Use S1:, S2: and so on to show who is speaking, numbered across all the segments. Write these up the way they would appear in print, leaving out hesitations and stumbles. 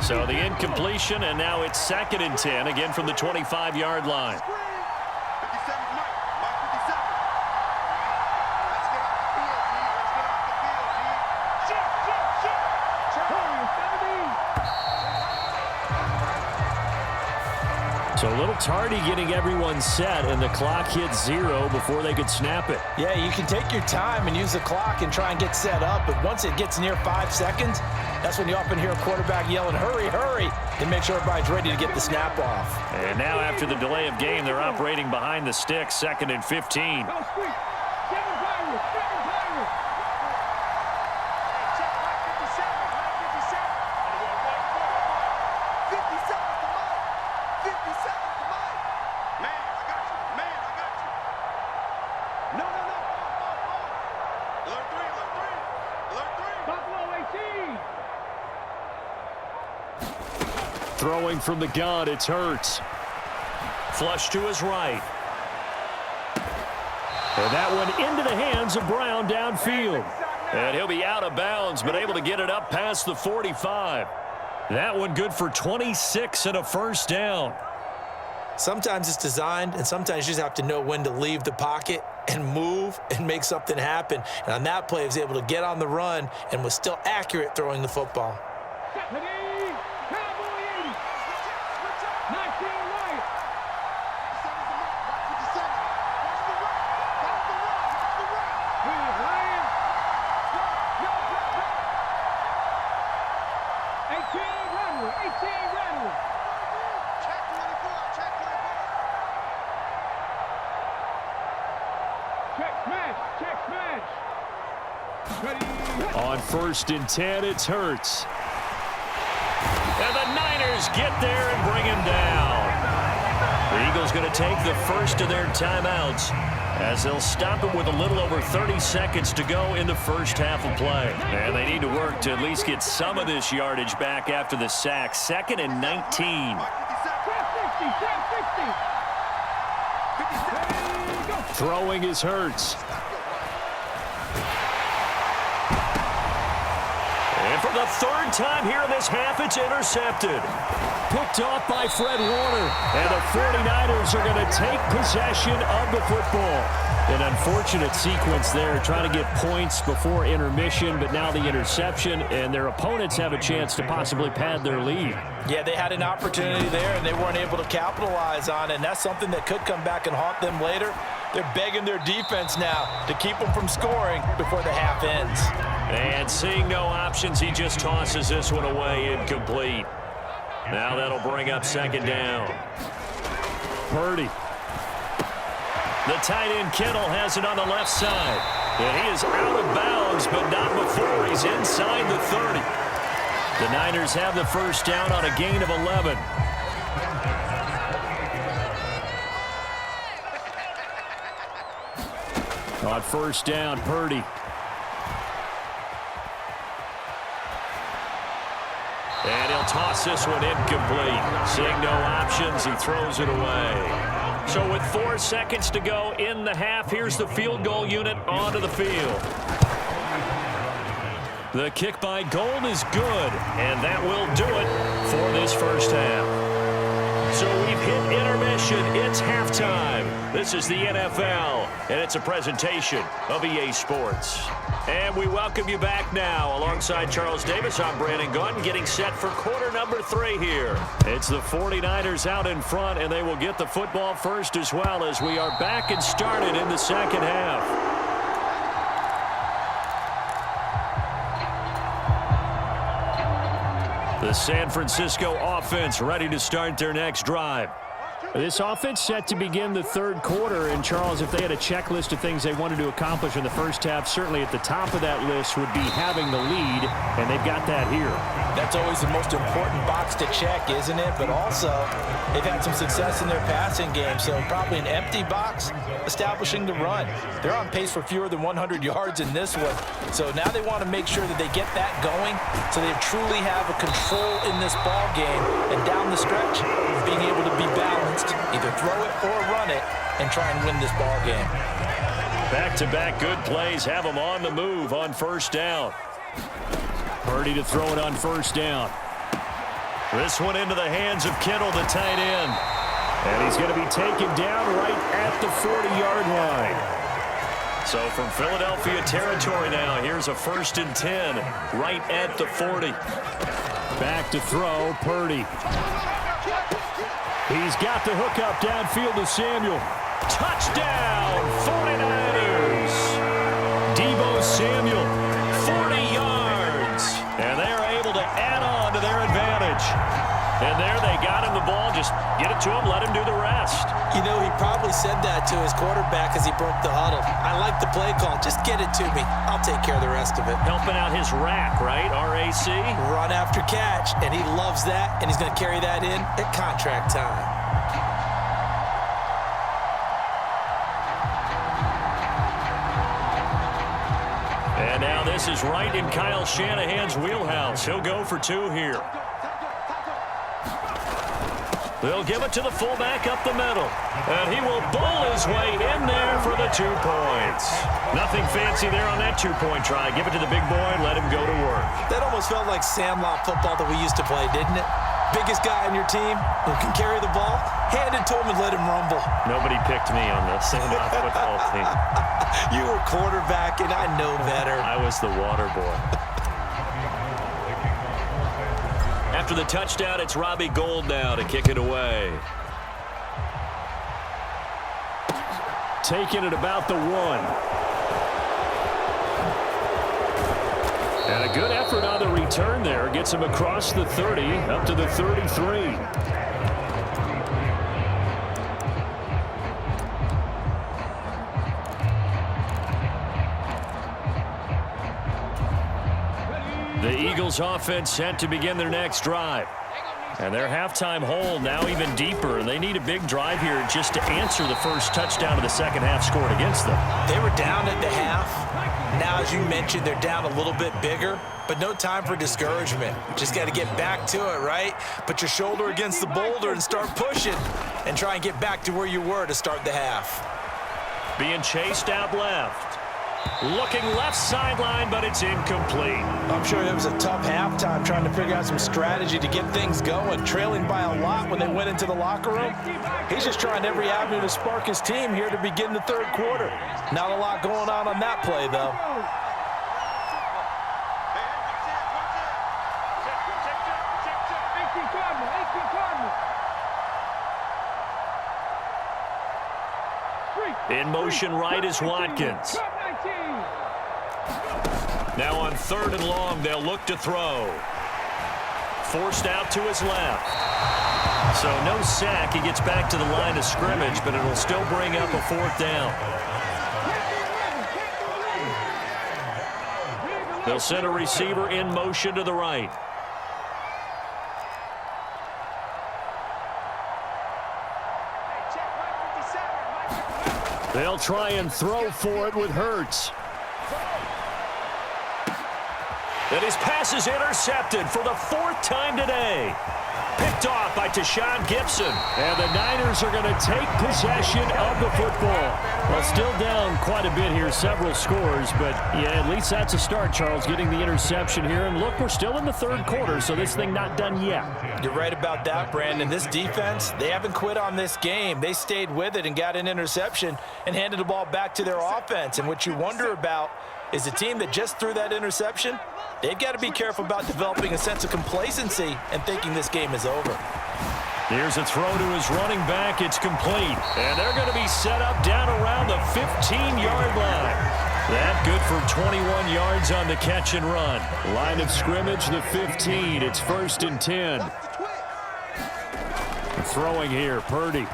S1: So the incompletion, and now it's 2nd and 10, again from the 25-yard line. So a little tardy getting everyone set, and the clock hit 0 before they could snap it.
S2: Yeah, you can take your time and use the clock and try and get set up, but once it gets near 5 seconds, that's when you often hear a quarterback yelling, hurry, hurry, to make sure everybody's ready to get the snap off.
S1: And now after the delay of game, they're operating behind the sticks, 2nd and 15. Throwing from the gun, it's Hurts. Flush to his right. And that one into the hands of Brown downfield. And he'll be out of bounds, but able to get it up past the 45. That one good for 26 and a first down.
S2: Sometimes it's designed, and sometimes you just have to know when to leave the pocket and move and make something happen. And on that play, he was able to get on the run and was still accurate throwing the football.
S1: On 1st and 10, it's Hurts. And the Niners get there and bring him down. The Eagles going to take the first of their timeouts as they'll stop it with a little over 30 seconds to go in the first half of play. And they need to work to at least get some of this yardage back after the sack. 2nd and 19. Throwing is Hurts. And for the 3rd time here in this half, it's intercepted. Picked off by Fred Warner. And the 49ers are going to take possession of the football. An unfortunate sequence there, trying to get points before intermission, but now the interception, and their opponents have a chance to possibly pad their lead.
S2: Yeah, they had an opportunity there, and they weren't able to capitalize on it, and that's something that could come back and haunt them later. They're begging their defense now to keep them from scoring before the half ends.
S1: And seeing no options, he just tosses this one away, incomplete. Now that'll bring up 2nd down. Purdy. The tight end Kittle has it on the left side. And he is out of bounds, but not before he's inside the 30. The Niners have the first down on a gain of 11. On 1st down, Purdy. And he'll toss this one incomplete. Seeing no options, he throws it away. So with 4 seconds to go in the half, here's the field goal unit onto the field. The kick by Gold is good, and that will do it for this first half. So we've hit intermission. It's halftime. This is the NFL, and it's a presentation of EA Sports. And we welcome you back now. Alongside Charles Davis, I'm Brandon Gunn, getting set for quarter number 3 here. It's the 49ers out in front, and they will get the football first as well as we are back and started in the second half. The San Francisco offense ready to start their next drive. This offense set to begin the 3rd quarter, and Charles, if they had a checklist of things they wanted to accomplish in the first half, certainly at the top of that list would be having the lead, and they've got that here.
S2: That's always the most important box to check, isn't it? But also, they've had some success in their passing game, so probably an empty box establishing the run. They're on pace for fewer than 100 yards in this one, so now they want to make sure that they get that going so they truly have a control in this ball game, and down the stretch, being able to be balanced, either throw it or run it, and try and win this ball game.
S1: Back-to-back good plays have them on the move on 1st down. Purdy to throw it on 1st down. This one into the hands of Kittle, the tight end. And he's going to be taken down right at the 40-yard line. So from Philadelphia territory now, here's a 1st and 10 right at the 40. Back to throw, Purdy. He's got the hookup downfield to Samuel. Touchdown, 49ers. Deebo Samuel, 40 yards. And they are able to add on to their advantage. And there they got him the ball. Just get it to him, let him do the rest.
S2: You know, he probably said that to his quarterback as he broke the huddle. I like the play call. Just get it to me. I'll take care of the rest of it.
S1: Helping out his rack, right? R-A-C?
S2: Run after catch, and he loves that, and he's going to carry that in at contract time.
S1: And now this is right in Kyle Shanahan's wheelhouse. He'll go for 2 here. They'll give it to the fullback up the middle. And he will bowl his way in there for the 2 points. Nothing fancy there on that 2-point try. Give it to the big boy and let him go to work.
S2: That almost felt like Sandlot football that we used to play, didn't it? Biggest guy on your team who can carry the ball, hand it to him and let him rumble.
S1: Nobody picked me on the Sandlot football team.
S2: You were quarterback, and I know better.
S1: I was the water boy. After the touchdown, it's Robbie Gould now to kick it away. Taking it about the 1. And a good effort on the return there. Gets him across the 30, up to the 33. The Eagles offense set to begin their next drive. And their halftime hole now even deeper. And they need a big drive here just to answer the first touchdown of the second half scored against them.
S2: They were down at the half. Now, as you mentioned, they're down a little bit bigger, but no time for discouragement. Just got to get back to it, right? Put your shoulder against the boulder and start pushing and try and get back to where you were to start the half.
S1: Being chased out left. Looking left sideline, but it's incomplete.
S2: I'm sure it was a tough halftime trying to figure out some strategy to get things going. Trailing by a lot when they went into the locker room. He's just trying every avenue to spark his team here to begin the 3rd quarter. Not a lot going on that play, though.
S1: In motion right is Watkins. Now on 3rd and long, they'll look to throw. Forced out to his left. So no sack. He gets back to the line of scrimmage, but it'll still bring up a 4th down. They'll send a receiver in motion to the right. They'll try and throw for it with Hurts. And his pass is intercepted for the 4th time today. Picked off by Tashawn Gibson. And the Niners are going to take possession of the football. Well, still down quite a bit here, several scores. But, yeah, at least that's a start, Charles, getting the interception here. And, look, we're still in the 3rd quarter, so this thing not done yet.
S2: You're right about that, Brandon. This defense, they haven't quit on this game. They stayed with it and got an interception and handed the ball back to their offense. And what you wonder about is the team that just threw that interception, they've got to be careful about developing a sense of complacency and thinking this game is over.
S1: Here's a throw to his running back. It's complete. And they're going to be set up down around the 15-yard line. That good for 21 yards on the catch and run. Line of scrimmage, the 15. It's 1st and 10. Throwing here, Purdy.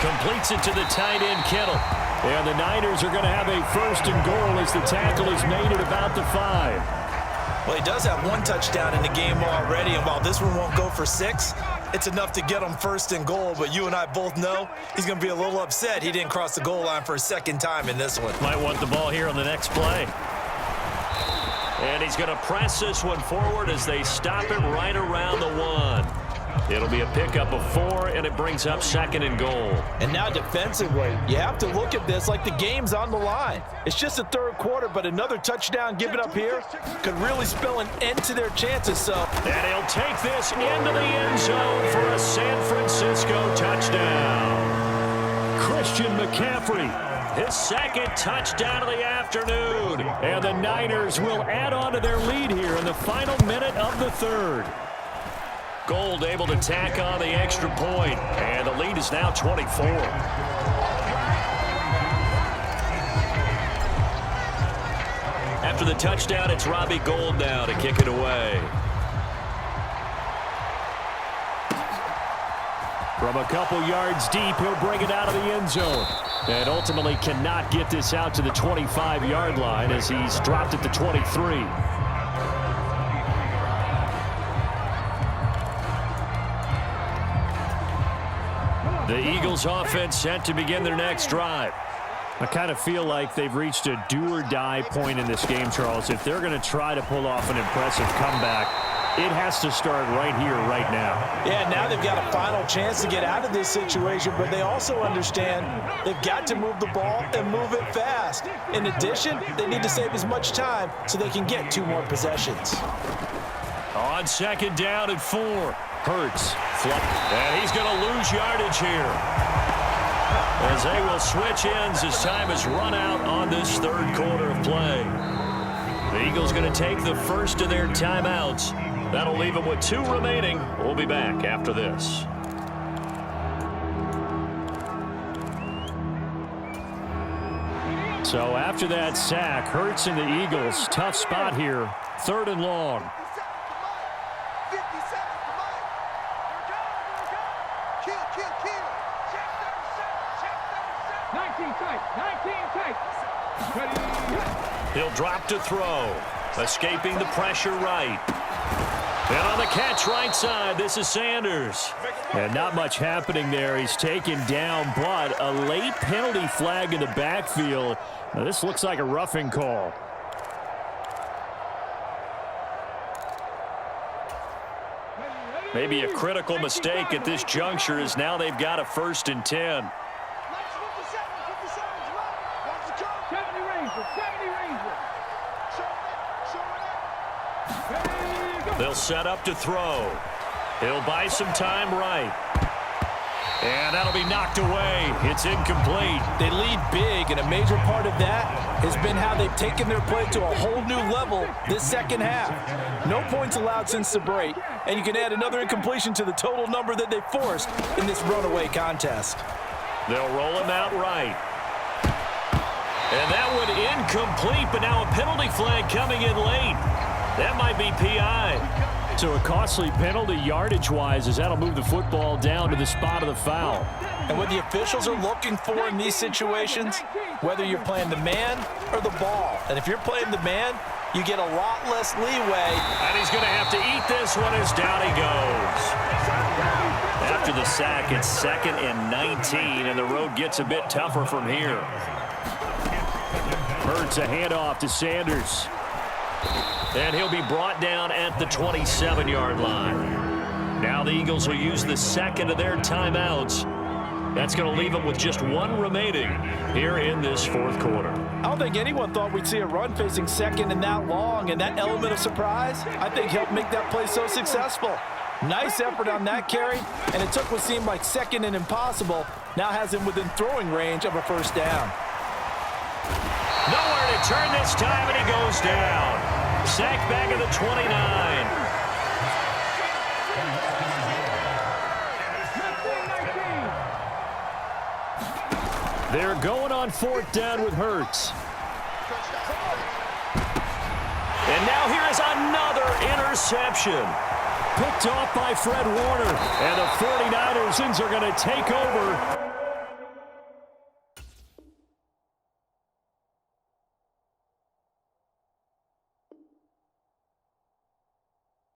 S1: Completes it to the tight end, Kittle. And the Niners are going to have a 1st and goal as the tackle is made at about the 5.
S2: Well, he does have 1 touchdown in the game already, and while this one won't go for 6, it's enough to get him 1st and goal. But you and I both know he's going to be a little upset he didn't cross the goal line for a 2nd time in this one.
S1: Might want the ball here on the next play. And he's going to press this one forward as they stop it right around the 1. It'll be a pickup of 4, and it brings up 2nd and goal.
S2: And now defensively, you have to look at this like the game's on the line. It's just the 3rd quarter, but another touchdown given up here could really spell an end to their chances. So,
S1: and he'll take this into the end zone for a San Francisco touchdown. Christian McCaffrey, his 2nd touchdown of the afternoon. And the Niners will add on to their lead here in the final minute of the 3rd. Gold able to tack on the extra point, and the lead is now 24. After the touchdown, it's Robbie Gould now to kick it away. From a couple yards deep, he'll bring it out of the end zone. And ultimately cannot get this out to the 25-yard line as he's dropped it to 23. The Eagles offense set to begin their next drive. I kind of feel like they've reached a do-or-die point in this game, Charles. If they're going to try to pull off an impressive comeback, it has to start right here, right now.
S2: Yeah, now they've got a final chance to get out of this situation, but they also understand they've got to move the ball and move it fast. In addition, they need to save as much time so they can get 2 more possessions.
S1: On 2nd down and 4. Hurts, and he's going to lose yardage here as they will switch ends as time has run out on this 3rd quarter of play. The Eagles going to take the first of their timeouts. That'll leave them with 2 remaining. We'll be back after this. So after that sack, Hurts and the Eagles, tough spot here, 3rd and long. He'll drop to throw, escaping the pressure right. And on the catch right side, this is Sanders. And not much happening there. He's taken down, but a late penalty flag in the backfield. Now, this looks like a roughing call. Maybe a critical mistake at this juncture as now they've got a 1st and 10. They'll set up to throw. He'll buy some time right. And that'll be knocked away. It's incomplete.
S2: They lead big, and a major part of that has been how they've taken their play to a whole new level this 2nd half. No points allowed since the break, and you can add another incompletion to the total number that they forced in this runaway contest.
S1: They'll roll him out right. And that one incomplete, but now a penalty flag coming in late. That might be PI. So a costly penalty yardage-wise as that'll move the football down to the spot of the foul.
S2: And what the officials are looking for in these situations, whether you're playing the man or the ball. And if you're playing the man, you get a lot less leeway.
S1: And he's going to have to eat this one as down he goes. After the sack, it's 2nd and 19, and the road gets a bit tougher from here. Hurts a handoff to Sanders. And he'll be brought down at the 27-yard line. Now the Eagles will use the 2nd of their timeouts. That's going to leave them with just 1 remaining here in this 4th quarter.
S2: I don't think anyone thought we'd see a run facing 2nd and that long, and that element of surprise, I think, helped make that play so successful. Nice effort on that carry, and it took what seemed like 2nd and impossible, now has him within throwing range of a 1st down.
S1: Nowhere to turn this time, and he goes down. Sacked back at the 29. They're going on 4th down with Hurts. And now here is another interception. Picked off by Fred Warner. And the 49ers are going to take over